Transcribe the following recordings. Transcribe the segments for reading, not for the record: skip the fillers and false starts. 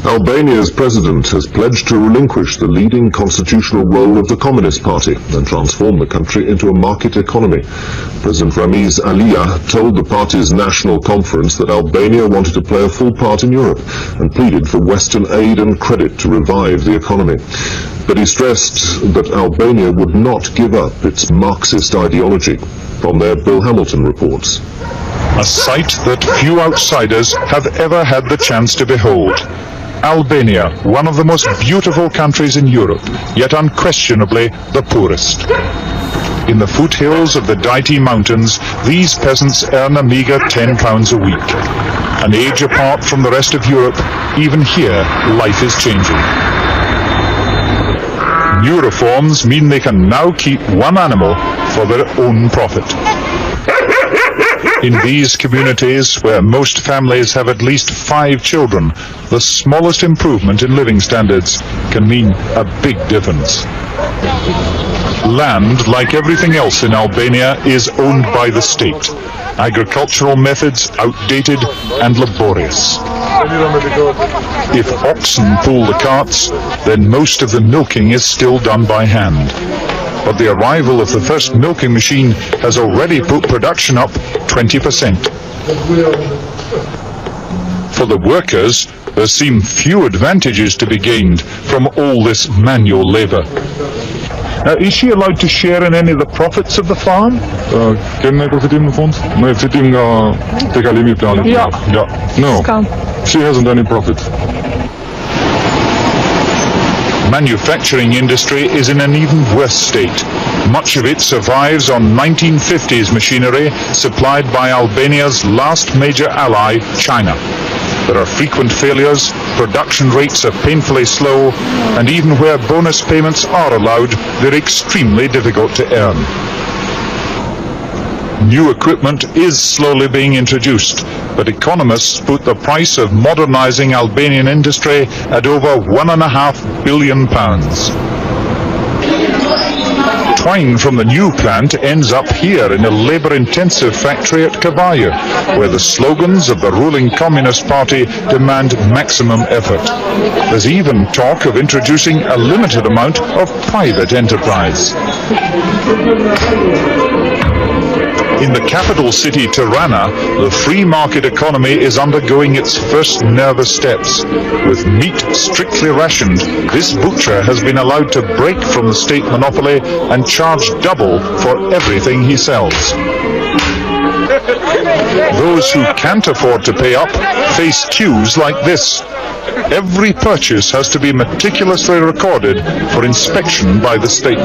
Albania's president has pledged to relinquish the leading constitutional role of the Communist Party and transform the country into a market economy. President Ramiz Alia told the party's national conference that Albania wanted to play a full part in Europe and pleaded for Western aid and credit to revive the economy. But he stressed that Albania would not give up its Marxist ideology. From there, Bill Hamilton reports. A sight that few outsiders have ever had the chance to behold. Albania, one of the most beautiful countries in Europe, yet unquestionably the poorest. In the foothills of the Daiti Mountains, these peasants earn a meager £10 a week. An age apart from the rest of Europe, even here, life is changing. New reforms mean they can now keep one animal for their own profit. In these communities, where most families have at least 5 children, the smallest improvement in living standards can mean a big difference. Land, like everything else in Albania, is owned by the state. Agricultural methods outdated and laborious. If oxen pull the carts, then most of the milking is still done by hand. But the arrival of the first milking machine has already put production up 20%. For the workers, there seem few advantages to be gained from all this manual labor. Now, is she allowed to share in any of the profits of the farm? No, she hasn't any profit. Manufacturing industry is in an even worse state. Much of it survives on 1950s machinery supplied by Albania's last major ally, China. There are frequent failures, production rates are painfully slow, and even where bonus payments are allowed, they're extremely difficult to earn. New equipment is slowly being introduced, but economists put the price of modernizing Albanian industry at over £1.5 billion. Twine from the new plant ends up here in a labor-intensive factory at Kavaja, where the slogans of the ruling Communist Party demand maximum effort. There's even talk of introducing a limited amount of private enterprise. In the capital city, Tirana, the free market economy is undergoing its first nervous steps. With meat strictly rationed, this butcher has been allowed to break from the state monopoly and charge double for everything he sells. Those who can't afford to pay up face queues like this. Every purchase has to be meticulously recorded for inspection by the state.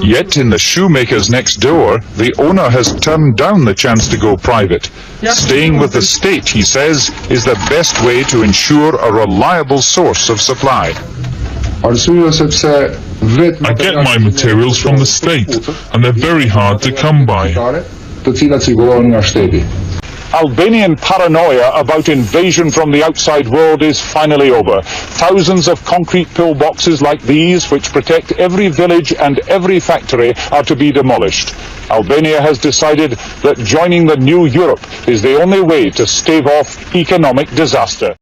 Yet in the shoemakers next door, the owner has turned down the chance to go private. Staying with the state, he says, is the best way to ensure a reliable source of supply. I get my materials from the state, and they're very hard to come by. Albanian paranoia about invasion from the outside world is finally over. Thousands of concrete pillboxes like these, which protect every village and every factory, are to be demolished. Albania has decided that joining the new Europe is the only way to stave off economic disaster.